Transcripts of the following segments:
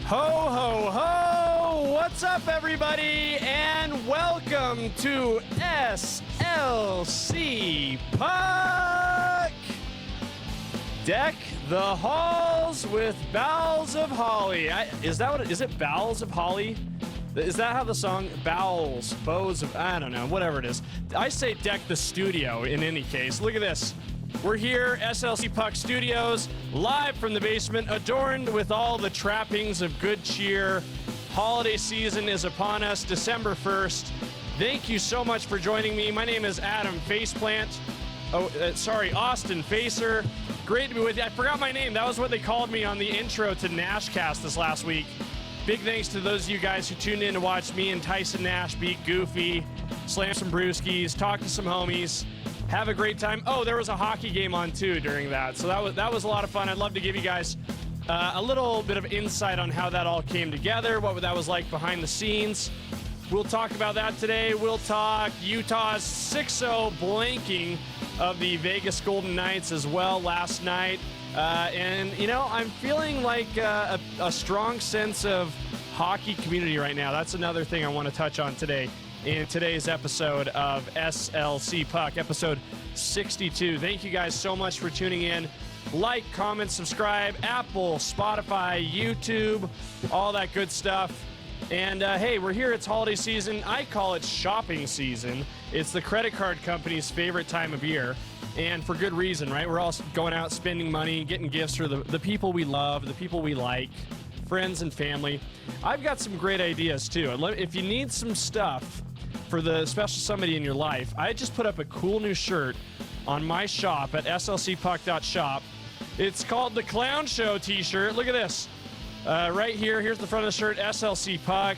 Ho, ho, ho! What's up, everybody? And welcome to SLC Puck! Deck the halls with boughs of holly. Is it boughs of holly? Is that how the song, bows of, I don't know, whatever it is. I say deck the studio in any case. Look at this. We're here, SLC Puck Studios, live from the basement, adorned with all the trappings of good cheer. Holiday season is upon us, December 1st. Thank you so much for joining me. My name is Adam Faceplant. Austin Facer. Great to be with you. I forgot my name. That was what they called me on the intro to Nashcast this last week. Big thanks to those of you guys who tuned in to watch me and Tyson Nash beat Goofy, slam some brewskis, talk to some homies. Have a great time. Oh, there was a hockey game on too during that. So that was a lot of fun. I'd love to give you guys a little bit of insight on how that all came together, what that was like behind the scenes. We'll talk about that today. We'll talk Utah's 6-0 blanking of the Vegas Golden Knights as well last night. And, you know, I'm feeling like a strong sense of hockey community right now. That's another thing I want to touch on today. In today's episode of SLC Puck, episode 62. Thank you guys so much for tuning in. Like, comment, subscribe, Apple, Spotify, YouTube, all that good stuff. And hey, we're here. It's holiday season. I call it shopping season. It's the credit card company's favorite time of year. And for good reason, right? We're all going out spending money, getting gifts for the people we love, the people we like, friends and family. I've got some great ideas too. If you need some stuff for the special somebody in your life, I just put up a cool new shirt on my shop at slcpuck.shop. It's called the Clown Show t-shirt. Look at this. Right here, here's the front of the shirt, SLC Puck.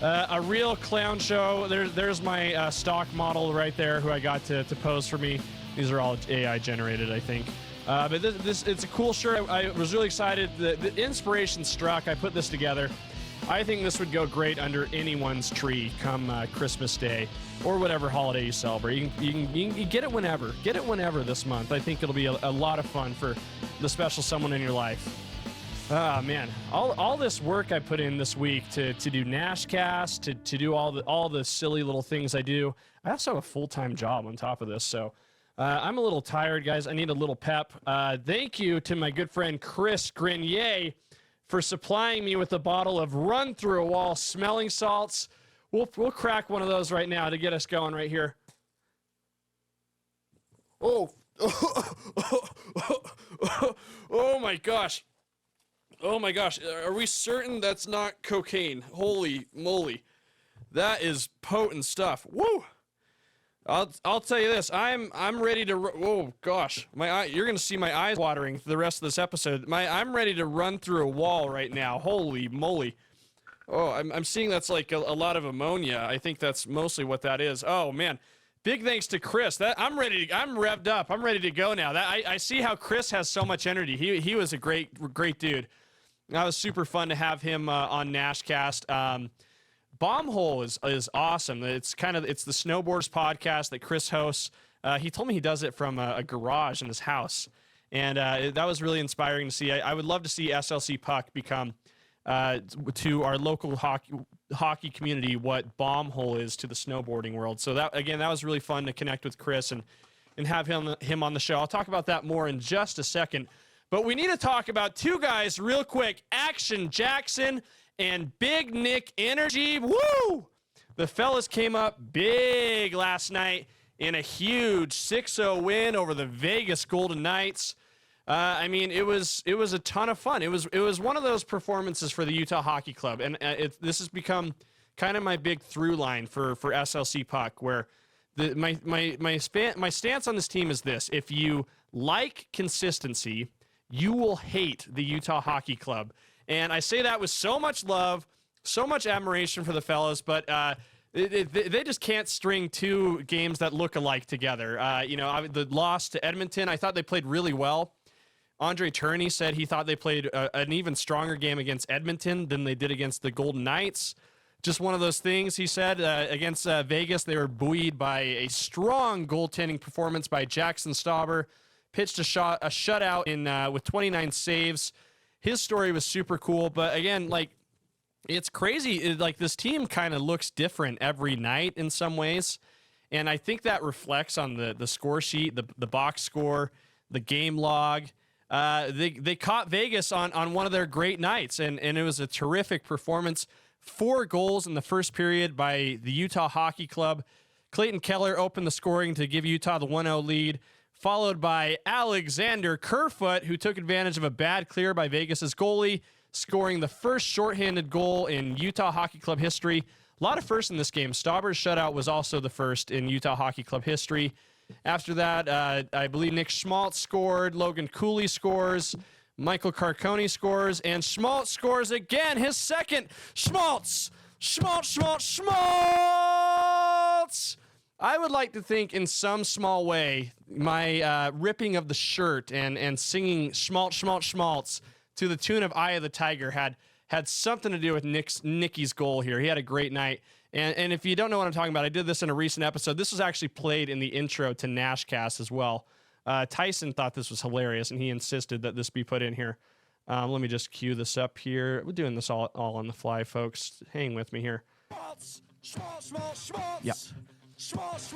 A real clown show. There's my stock model right there who I got to pose for me. These are all AI generated, I think. But it's a cool shirt. I was really excited. The inspiration struck. I put this together. I think this would go great under anyone's tree come Christmas Day or whatever holiday you celebrate. You can get it whenever. Get it whenever this month. I think it'll be a lot of fun for the special someone in your life. Ah, man. All this work I put in this week to do Nashcast, to do all the silly little things I do. I also have a full-time job on top of this, so I'm a little tired, guys. I need a little pep. Thank you to my good friend Chris Grenier for supplying me with a bottle of run-through-a-wall smelling salts. We'll crack one of those right now to get us going right here. Oh, oh my gosh. Oh my gosh. Are we certain that's not cocaine? Holy moly. That is potent stuff. Woo! I'll tell you this. I'm ready to. Oh gosh, you're gonna see my eyes watering for the rest of this episode. I'm ready to run through a wall right now. Holy moly! Oh, I'm seeing that's like a lot of ammonia. I think that's mostly what that is. Oh man, big thanks to Chris. I'm revved up. I'm ready to go now. I see how Chris has so much energy. He was a great dude. That was super fun to have him on Nashcast. Bombhole is awesome. It's the Snowboarders podcast that Chris hosts. He told me he does it from a garage in his house, and that was really inspiring to see. I would love to see SLC Puck become to our local hockey community what Bombhole is to the snowboarding world. So that was really fun to connect with Chris and have him on the show. I'll talk about that more in just a second. But we need to talk about two guys real quick. Action Jaxson and Big Nick Energy. Woo! The fellas came up big last night in a huge 6-0 win over the Vegas Golden Knights. I mean, it was a ton of fun. It was one of those performances for the Utah Hockey Club, and this has become kind of my big through line for SLC Puck, where my stance on this team is this: if you like consistency, you will hate the Utah Hockey Club. And I say that with so much love, so much admiration for the fellas, but they just can't string two games that look alike together. The loss to Edmonton, I thought they played really well. Andre Tourney said he thought they played an even stronger game against Edmonton than they did against the Golden Knights. Just one of those things, he said. Against Vegas, they were buoyed by a strong goaltending performance by Jaxson Stauber. Pitched a shutout with 29 saves. his story was super cool. But again, like, it's crazy. Like, this team kind of looks different every night in some ways. And I think that reflects on the score sheet, the box score, the game log. They caught Vegas on one of their great nights, and it was a terrific performance. 4 goals in the first period by the Utah Hockey Club. Clayton Keller opened the scoring to give Utah the 1-0 lead, followed by Alexander Kerfoot, who took advantage of a bad clear by Vegas's goalie, scoring the first shorthanded goal in Utah Hockey Club history. A lot of firsts in this game. Stauber's shutout was also the first in Utah Hockey Club history. After that, I believe Nick Schmaltz scored, Logan Cooley scores, Michael Carcone scores, and Schmaltz scores again, his second. Schmaltz! I would like to think in some small way my ripping of the shirt and singing Schmaltz to the tune of Eye of the Tiger had something to do with Nicky's goal here. He had a great night. And if you don't know what I'm talking about, I did this in a recent episode. This was actually played in the intro to Nashcast as well. Tyson thought this was hilarious, and he insisted that this be put in here. Let me just cue this up here. We're doing this all on the fly, folks. Hang with me here. Schmaltz. Yeah. Schmaltz.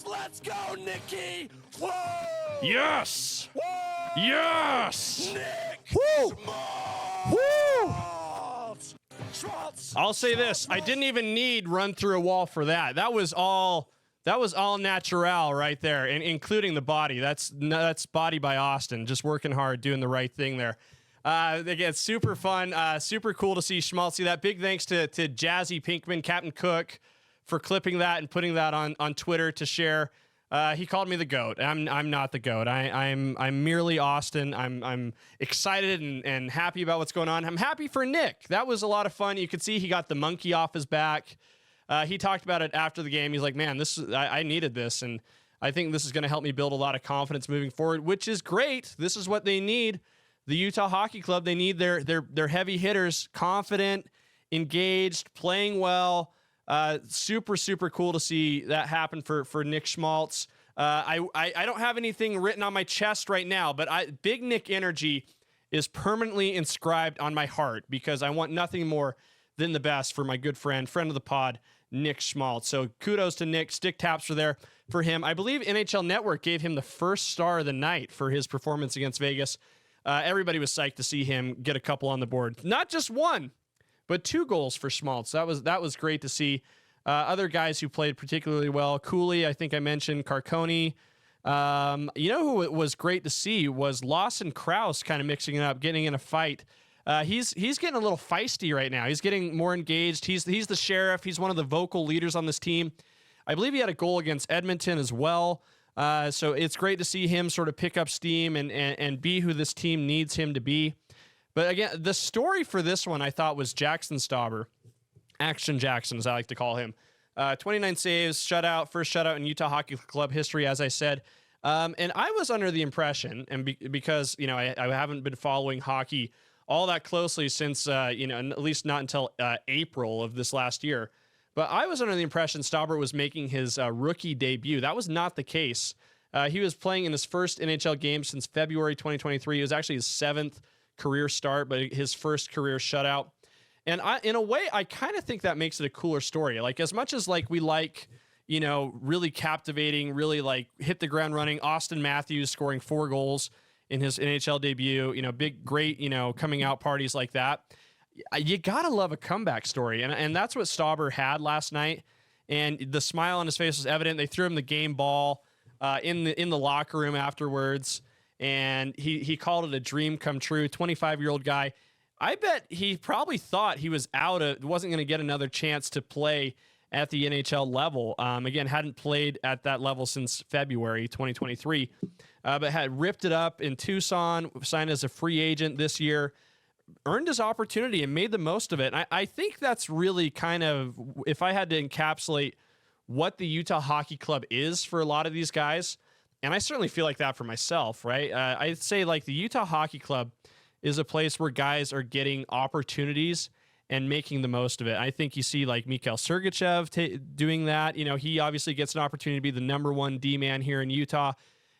Let's go, Nicky. Whoa. Yes. Whoa. Yes. Nick. Woo. Woo. I'll say this: I didn't even need run through a wall for that. That was all natural right there, and including the body. That's body by Austin, just working hard, doing the right thing there. Again, super fun, super cool to see Schmaltz do that. Big thanks to Jazzy Pinkman, Captain Cook, for clipping that and putting that on Twitter to share. He called me the GOAT. I'm not the GOAT. I'm merely Austin. I'm excited and happy about what's going on. I'm happy for Nick. That was a lot of fun. You could see he got the monkey off his back. He talked about it after the game. He's like, man, I needed this, and I think this is going to help me build a lot of confidence moving forward, which is great. This is what they need. The Utah Hockey Club, they need their heavy hitters, confident, engaged, playing well. Super cool to see that happen for Nick Schmaltz. I don't have anything written on my chest right now, but Big Nick energy is permanently inscribed on my heart because I want nothing more than the best for my good friend of the pod, Nick Schmaltz. So kudos to Nick. Stick taps are there for him. I believe NHL Network gave him the first star of the night for his performance against Vegas. Everybody was psyched to see him get a couple on the board. Not just one, but 2 goals for Schmaltz. That was great to see. Other guys who played particularly well. Cooley, I think I mentioned. Carcone. You know who it was great to see was Lawson Krause kind of mixing it up, getting in a fight. He's getting a little feisty right now. He's getting more engaged. He's the sheriff. He's one of the vocal leaders on this team. I believe he had a goal against Edmonton as well. So it's great to see him sort of pick up steam and be who this team needs him to be. But again, the story for this one I thought was Jaxson Stauber. Action Jackson, as I like to call him. 29 saves, shutout, first shutout in Utah Hockey Club history, as I said. And I was under the impression, and because, you know, I haven't been following hockey all that closely since, you know, at least not until April of this last year. But I was under the impression Stauber was making his rookie debut. That was not the case. He was playing in his first NHL game since February 2023. It was actually his 7th career start, but his first career shutout. And in a way, I kind of think that makes it a cooler story. Like, as much as like we like, you know, really captivating, really like hit the ground running, Austin Matthews scoring 4 goals in his NHL debut, you know, big, great, you know, coming out parties like that. You gotta love a comeback story, and that's what Stauber had last night. And the smile on his face was evident. They threw him the game ball in the locker room afterwards, and he called it a dream come true. 25-year-old guy. I bet he probably thought he was wasn't going to get another chance to play at the NHL level. Again, hadn't played at that level since February 2023, but had ripped it up in Tucson, signed as a free agent this year, earned his opportunity and made the most of it. And I think that's really kind of, if I had to encapsulate what the Utah Hockey Club is for a lot of these guys, and I certainly feel like that for myself, right? I'd say like the Utah Hockey Club is a place where guys are getting opportunities and making the most of it. I think you see like Mikhail Sergachev doing that. You know, he obviously gets an opportunity to be the #1 D-man here in Utah.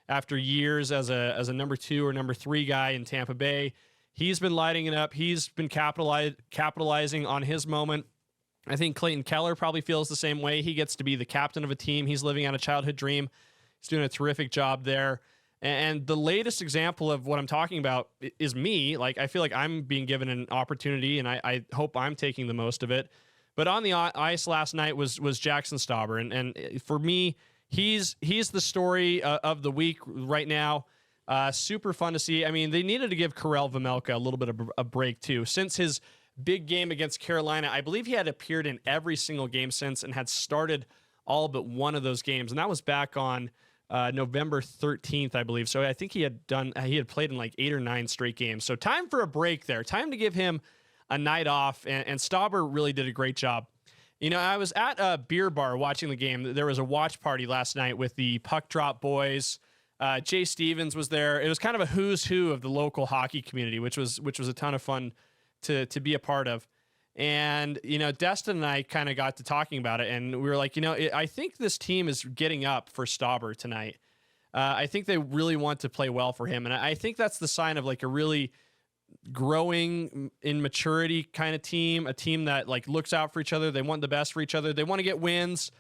after years as a number 2 or number 3 guy in Tampa Bay. He's been lighting it up. He's been capitalizing on his moment. I think Clayton Keller probably feels the same way. He gets to be the captain of a team. He's living out a childhood dream. He's doing a terrific job there. And the latest example of what I'm talking about is me. Like, I feel like I'm being given an opportunity, and I hope I'm taking the most of it. But on the ice last night was Jaxson Stauber. And for me, he's the story of the week right now. Super fun to see. I mean, they needed to give Karel Vejmelka a little bit of a break, too. Since his big game against Carolina, I believe he had appeared in every single game since and had started all but one of those games. And that was back on November 13th, I believe. So I think he had played in like 8 or 9 straight games. So time for a break there. Time to give him a night off. And Stauber really did a great job. You know, I was at a beer bar watching the game. There was a watch party last night with the Puck Drop boys. Jay Stevens was there. It was kind of a who's who of the local hockey community, which was a ton of fun to be a part of. And, you know, Destin and I kind of got to talking about it, and we were like, you know, I think this team is getting up for Stauber tonight. I think they really want to play well for him. And I think that's the sign of like a really growing in maturity kind of team, a team that like looks out for each other. They want the best for each other. They want to get wins,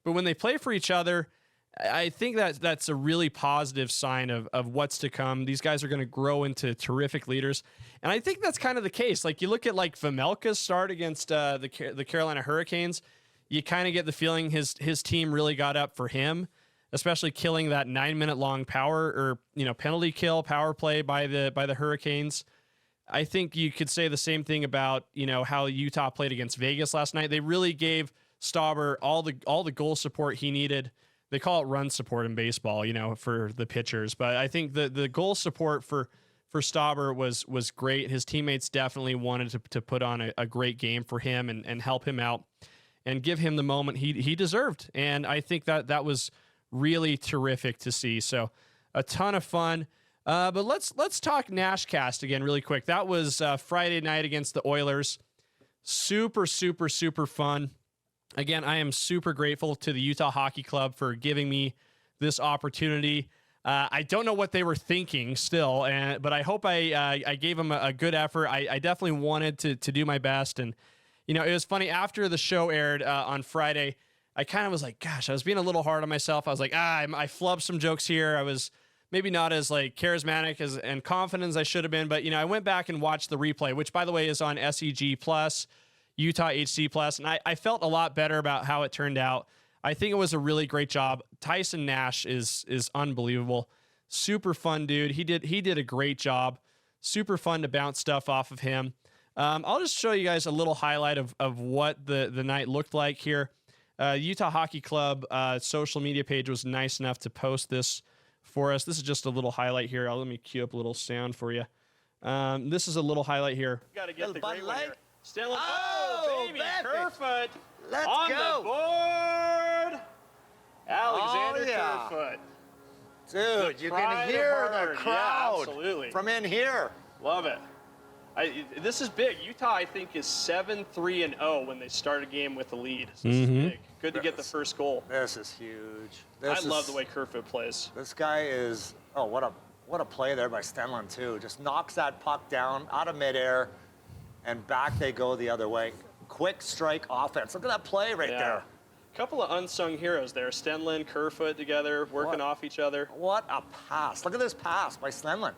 but when they play for each other, I think that's a really positive sign of what's to come. These guys are going to grow into terrific leaders. And I think that's kind of the case. Like, you look at like Vejmelka's start against the Carolina Hurricanes, you kind of get the feeling his team really got up for him, especially killing that 9-minute long penalty kill power play by the Hurricanes. I think you could say the same thing about, you know, how Utah played against Vegas last night. They really gave Stauber all the goal support he needed. They call it run support in baseball, you know, for the pitchers. But I think the goal support for Stauber was great. His teammates definitely wanted to put on a great game for him and help him out and give him the moment he deserved. And I think that was really terrific to see. So a ton of fun. But let's talk Nashcast again really quick. That was Friday night against the Oilers. Super, super, super fun. Again, I am super grateful to the Utah Hockey Club for giving me this opportunity. I don't know what they were thinking still, but I hope I gave them a good effort. I definitely wanted to do my best. And, you know, it was funny. After the show aired on Friday, I kind of was like, gosh, I was being a little hard on myself. I was like, I flubbed some jokes here. I was maybe not as like charismatic and confident as I should have been. But, you know, I went back and watched the replay, which, by the way, is on SEG Plus. Utah HC Plus, and I felt a lot better about how it turned out. I think it was a really great job. Tyson Nash is unbelievable. Super fun dude. He did a great job. Super fun to bounce stuff off of him. I'll just show you guys a little highlight of what the night looked like here. Utah Hockey Club social media page was nice enough to post this for us. This is just a little highlight here. Let me cue up a little sound for you. This is a little highlight here. Got to get the great one here. Still baby, Kerfoot Let's on go. the board. Alexander Kerfoot. Dude, you can hear the crowd from in here. Love it. This is big. Utah, I think, is 7-3-0 when they start a game with a lead. So this is big. Good to get the first goal. This is huge. I love the way Kerfoot plays. This guy is, what a play there by Stenlund, too. Just knocks that puck down out of midair. And back they go the other way. Quick strike offense. Look at that play right there. A couple of unsung heroes there. Stenlund, Kerfoot together, working off each other. What a pass. Look at this pass by Stenlund.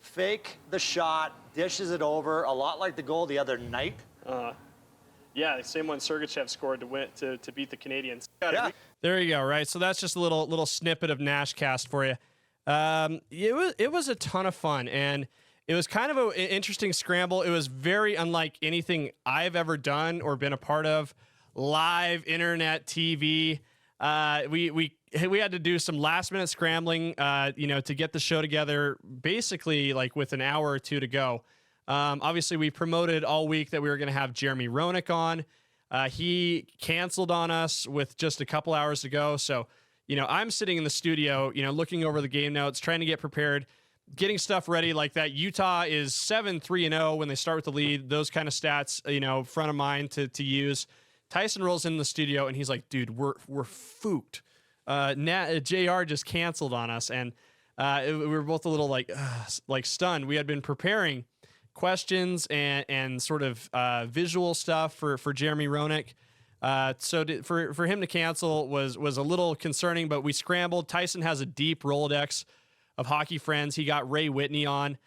Fake the shot, dishes it over, a lot like the goal the other night. Yeah, the same one Sergachev scored to beat the Canadians. Yeah. There you go, right? So that's just a little snippet of Nashcast for you. It was a ton of fun, and it was kind of an interesting scramble. It was very unlike anything I've ever done or been a part of. Live internet TV. We had to do some last minute scrambling, to get the show together. Basically, like with an hour or two to go. Obviously, we promoted all week that we were going to have Jeremy Roenick on. He canceled on us with just a couple hours to go. So, I'm sitting in the studio, looking over the game notes, trying to get prepared. Getting stuff ready like that. Utah is 7-3-0 when they start with the lead. Those kind of stats, front of mind to use. Tyson rolls in the studio and he's like, dude, we're fooked. JR just canceled on us, and we were both a little like stunned. We had been preparing questions and sort of visual stuff for Jeremy Roenick. For him to cancel was a little concerning, but we scrambled. Tyson has a deep Rolodex of hockey friends. He got Ray Whitney on,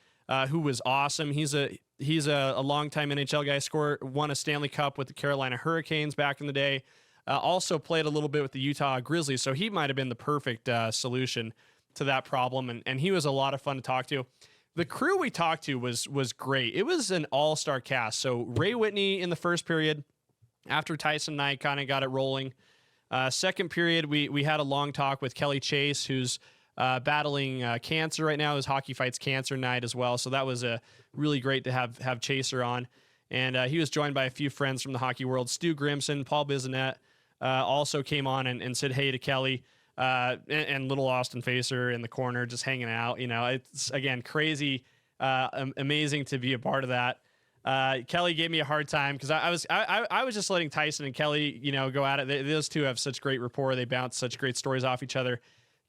who was awesome. He's a longtime NHL guy. Won a Stanley Cup with the Carolina Hurricanes back in the day. Also played a little bit with the Utah Grizzlies, so he might have been the perfect solution to that problem. And he was a lot of fun to talk to. The crew we talked to was great. It was an all-star cast. So Ray Whitney in the first period, after Tyson and I kind of got it rolling. Second period, we had a long talk with Kelly Chase, who's battling cancer right now. His Hockey Fights Cancer Night as well. So that was really great to have Chaser on. And he was joined by a few friends from the hockey world. Stu Grimson, Paul Bissonnette also came on and said hey to Kelly. And little Austin Facer in the corner just hanging out. It's, again, crazy, amazing to be a part of that. Kelly gave me a hard time because I was just letting Tyson and Kelly, go at it. Those two have such great rapport. They bounce such great stories off each other.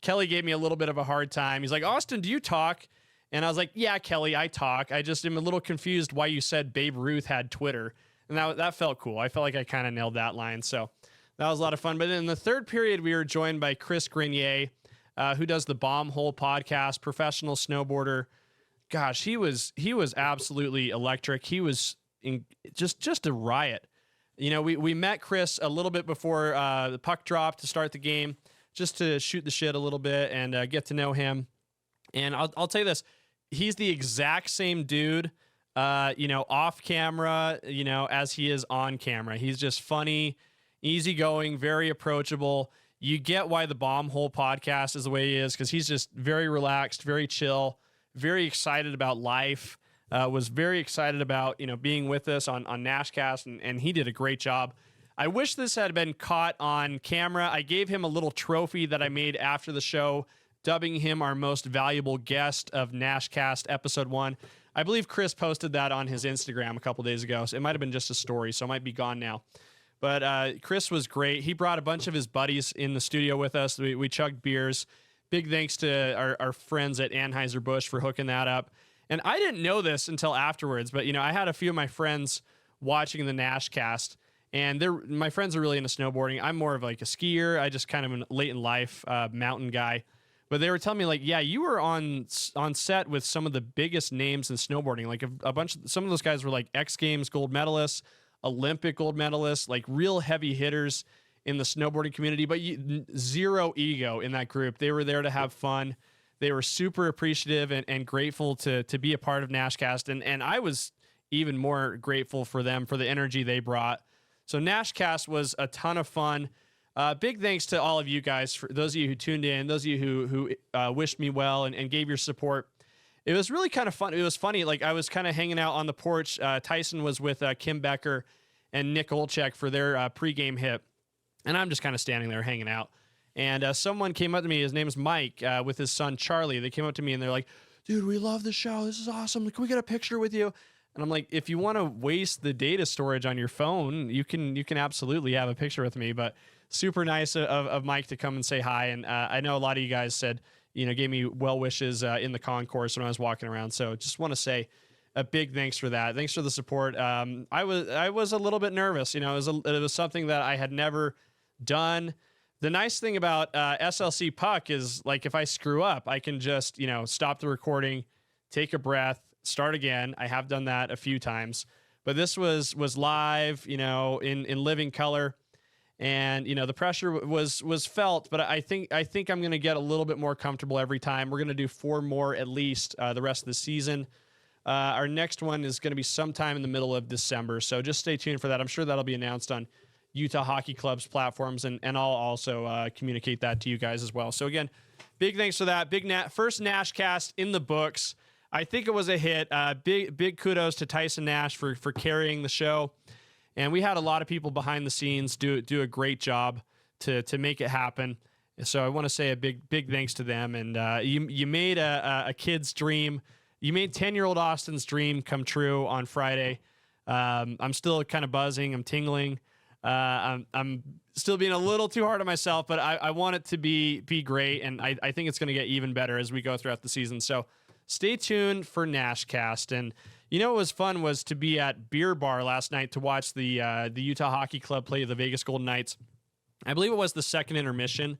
Kelly gave me a little bit of a hard time. He's like, Austin, do you talk? And I was like, yeah, Kelly, I talk. I just am a little confused why you said Babe Ruth had Twitter. And that felt cool. I felt like I kind of nailed that line. So that was a lot of fun. But in the third period, we were joined by Chris Grenier, who does the Bomb Hole podcast, professional snowboarder. Gosh, he was absolutely electric. He was just a riot. We met Chris a little bit before the puck dropped to start the game, just to shoot the shit a little bit and get to know him. And I'll tell you this, he's the exact same dude, off camera, as he is on camera. He's just funny, easygoing, very approachable. You get why the Bomb Hole podcast is the way he is, because he's just very relaxed, very chill, very excited about life, was very excited about, being with us on Nashcast, and he did a great job. I wish this had been caught on camera. I gave him a little trophy that I made after the show, dubbing him our most valuable guest of Nashcast episode 1. I believe Chris posted that on his Instagram a couple days ago, so it might have been just a story, so it might be gone now. But Chris was great. He brought a bunch of his buddies in the studio with us. We chugged beers. Big thanks to our friends at Anheuser-Busch for hooking that up. And I didn't know this until afterwards, but, I had a few of my friends watching the Nashcast, and my friends are really into snowboarding. I'm more of like a skier. I just kind of a late in life mountain guy. But they were telling me, like, yeah, you were on set with some of the biggest names in snowboarding. Like some of those guys were like X Games gold medalists, Olympic gold medalists, like real heavy hitters in the snowboarding community, but zero ego in that group. They were there to have fun. They were super appreciative and grateful to be a part of Nashcast. And I was even more grateful for them, for the energy they brought. So Nashcast was a ton of fun. Big thanks to all of you guys, for those of you who tuned in, those of you who wished me well and gave your support. It was really kind of fun. It was funny. Like, I was kind of hanging out on the porch. Tyson was with Kim Becker and Nick Olchek for their pregame hit. And I'm just kind of standing there hanging out. And someone came up to me. His name's Mike, with his son Charlie. They came up to me and they're like, dude, we love the show. This is awesome. Can we get a picture with you? And I'm like, if you want to waste the data storage on your phone, you can absolutely have a picture with me. But super nice of Mike to come and say hi. And I know a lot of you guys said, gave me well wishes in the concourse when I was walking around. So just want to say a big thanks for that. Thanks for the support. I was a little bit nervous. It was something that I had never done. The nice thing about SLC Puck is, like, if I screw up, I can just, stop the recording, take a breath, start again. I have done that a few times, but this was live, in living color. And, the pressure was felt, but I think I'm going to get a little bit more comfortable every time. We're going to do 4 more at least the rest of the season. Our next one is going to be sometime in the middle of December. So just stay tuned for that. I'm sure that'll be announced on Utah Hockey Club's platforms, and I'll also communicate that to you guys as well. So again, big thanks for that. First Nashcast in the books. I think it was a hit. Big kudos to Tyson Nash for carrying the show. And we had a lot of people behind the scenes do a great job to make it happen. So I want to say a big thanks to them. And you made a kid's dream. You made 10-year-old Austin's dream come true on Friday. I'm still kind of buzzing. I'm tingling. I'm still being a little too hard on myself, but I want it to be great, and I think it's going to get even better as we go throughout the season. So stay tuned for Nashcast. And you know what was fun was to be at Beer Bar last night to watch the Utah Hockey Club play the Vegas Golden Knights. I believe it was the second intermission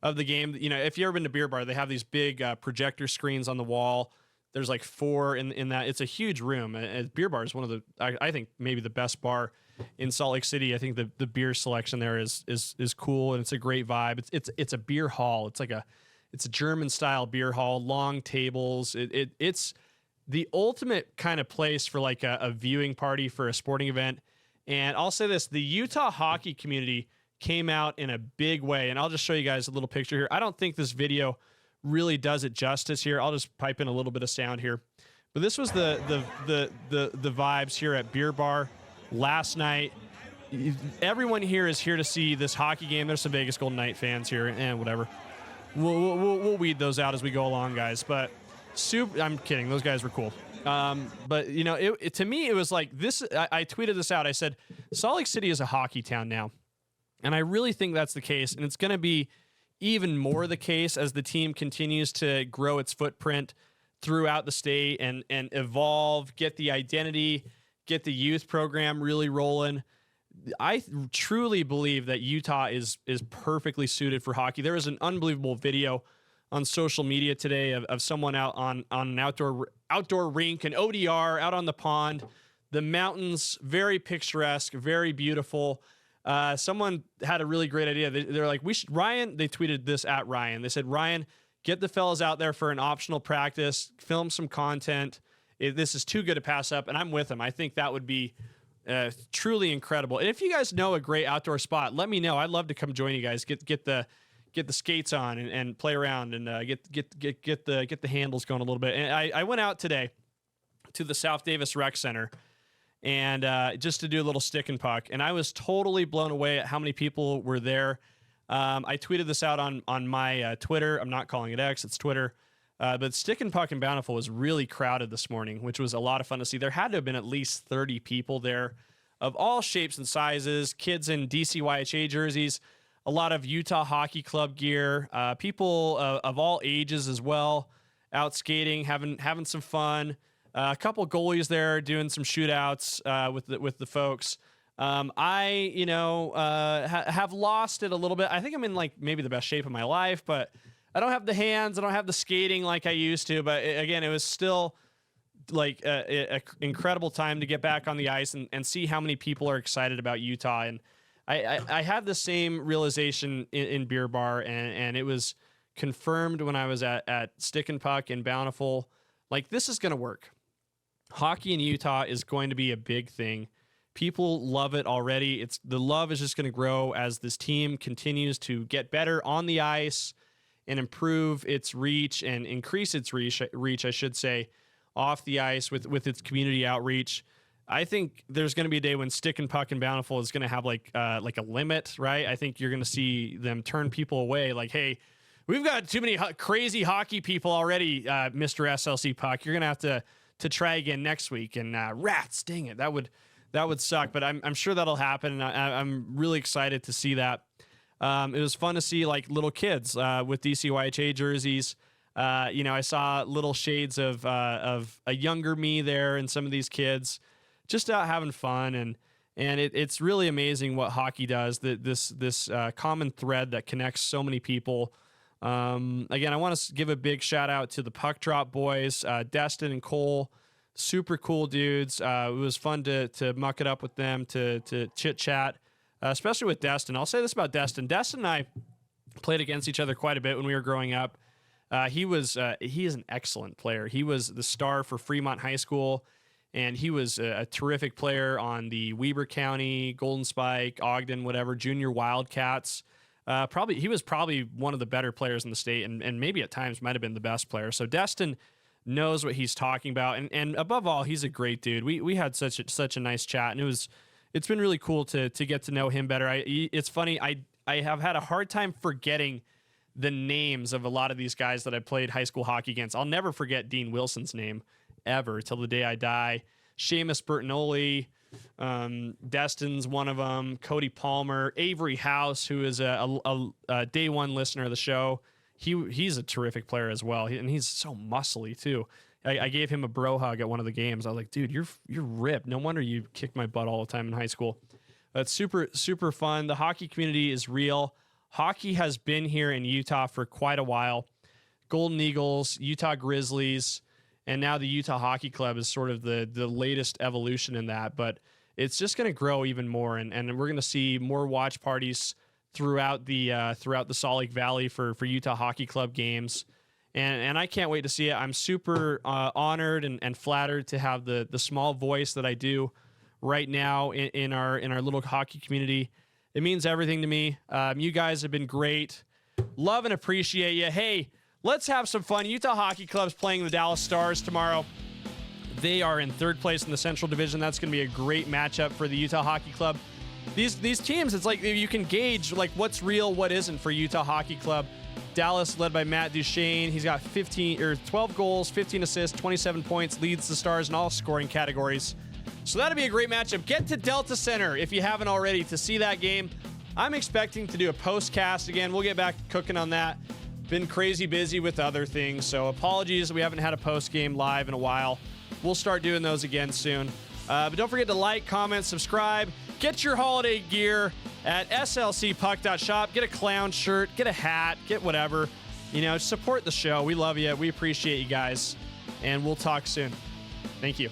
of the game. You know, if you've ever been to Beer Bar, they have these big projector screens on the wall. There's like 4 in that. It's a huge room. Beer Bar is one of the, I think, maybe the best bar in Salt Lake City. I think the beer selection there is cool, and it's a great vibe. It's a beer hall. It's a German style beer hall, long tables. It's the ultimate kind of place for like a viewing party for a sporting event. And I'll say this, the Utah hockey community came out in a big way, and I'll just show you guys a little picture here. I don't think this video really does it justice here. I'll just pipe in a little bit of sound here. But this was the vibes here at Beer Bar last night. Everyone here is here to see this hockey game. There's some Vegas Golden Knight fans here, and whatever. We'll weed those out as we go along, guys. But I'm kidding. Those guys were cool. But you know, to me, it was like this. I tweeted this out. I said, Salt Lake City is a hockey town now. And I really think that's the case. And it's going to be even more the case as the team continues to grow its footprint throughout the state and evolve, get the identity, get the youth program really rolling. I truly believe that Utah is perfectly suited for hockey. There was an unbelievable video on social media today of someone out on an outdoor rink, an ODR out on the pond, the mountains, very picturesque, very beautiful. Someone had a really great idea. They're like, Ryan, they tweeted this at Ryan. They said, Ryan, get the fellas out there for an optional practice, film some content. This is too good to pass up. And I'm with them. I think that would be truly incredible. And if you guys know a great outdoor spot, let me know. I'd love to come join you guys. Get the skates on and play around and get the handles going a little bit. And I went out today to the South Davis Rec Center and just to do a little stick and puck. And I was totally blown away at how many people were there. I tweeted this out on my Twitter. I'm not calling it X, it's Twitter. But stick and puck in Bountiful was really crowded this morning, which was a lot of fun to see. There had to have been at least 30 people there of all shapes and sizes, kids in DCYHA jerseys, a lot of Utah Hockey Club gear, people of all ages as well, out skating, having some fun. A couple goalies there doing some shootouts with the folks. I have lost it a little bit. I think I'm in like maybe the best shape of my life, but I don't have the hands. I don't have the skating like I used to. But again, it was still like an incredible time to get back on the ice and see how many people are excited about Utah. And I had the same realization in Beer Bar, and it was confirmed when I was at Stick and Puck in Bountiful. Like, this is going to work. Hockey in Utah is going to be a big thing. People love it already. The love is just going to grow as this team continues to get better on the ice and improve its reach and increase its reach, I should say, off the ice with its community outreach. I think there's going to be a day when Stick and Puck and Bountiful is going to have like a limit, right? I think you're going to see them turn people away. Like, hey, we've got too many crazy hockey people already, Mr. SLC Puck. You're going to have to try again next week. And rats, dang it, that would suck. But I'm sure that'll happen. And I'm really excited to see that. It was fun to see like little kids with DCYHA jerseys. I saw little shades of a younger me there and some of these kids just out having fun. And it's really amazing what hockey does, this common thread that connects so many people. Again, I want to give a big shout out to the Puck Drop boys, Destin and Cole, super cool dudes. It was fun to muck it up with them, to chit chat, especially with Destin. I'll say this about Destin. Destin and I played against each other quite a bit when we were growing up. He is an excellent player. He was the star for Fremont High School, and he was a terrific player on the Weber County, Golden Spike, Ogden, whatever, junior Wildcats. He was probably one of the better players in the state, and maybe at times might have been the best player. So Destin knows what he's talking about, and above all, he's a great dude. We had such a nice chat, and it's been really cool to get to know him better. It's funny, I have had a hard time forgetting the names of a lot of these guys that I played high school hockey against. I'll never forget Dean Wilson's name ever till the day I die. Seamus Bertinoli, Destin's one of them, Cody Palmer, Avery House, who is a day one listener of the show. He's a terrific player as well, and he's so muscly too. I gave him a bro hug at one of the games. I was like, dude, you're ripped. No wonder you kicked my butt all the time in high school. It's super fun. The hockey community is real. Hockey has been here in Utah for quite a while. Golden Eagles, Utah Grizzlies, and now the Utah Hockey Club is sort of the latest evolution in that. But it's just going to grow even more, and we're going to see more watch parties throughout the Salt Lake Valley for Utah Hockey Club games. And I can't wait to see it. I'm super honored and flattered to have the small voice that I do right now in our little hockey community. It means everything to me. You guys have been great. Love and appreciate you. Hey, let's have some fun. Utah Hockey Club's playing the Dallas Stars tomorrow. They are in third place in the Central Division. That's going to be a great matchup for the Utah Hockey Club. These teams, it's like you can gauge like what's real, what isn't for Utah Hockey Club. Dallas, led by Matt Duchesne, he's got 12 goals, 15 assists, 27 points, leads the Stars in all scoring categories. So that'll be a great matchup. Get to Delta Center if you haven't already to see that game. I'm expecting to do a postcast again. We'll get back cooking on that. Been crazy busy with other things, so apologies we haven't had a post game live in a while. We'll start doing those again soon. But don't forget to like, comment, subscribe. Get your holiday gear at slcpuck.shop. Get a clown shirt, get a hat, get whatever. Support the show. We love you. We appreciate you guys. And we'll talk soon. Thank you.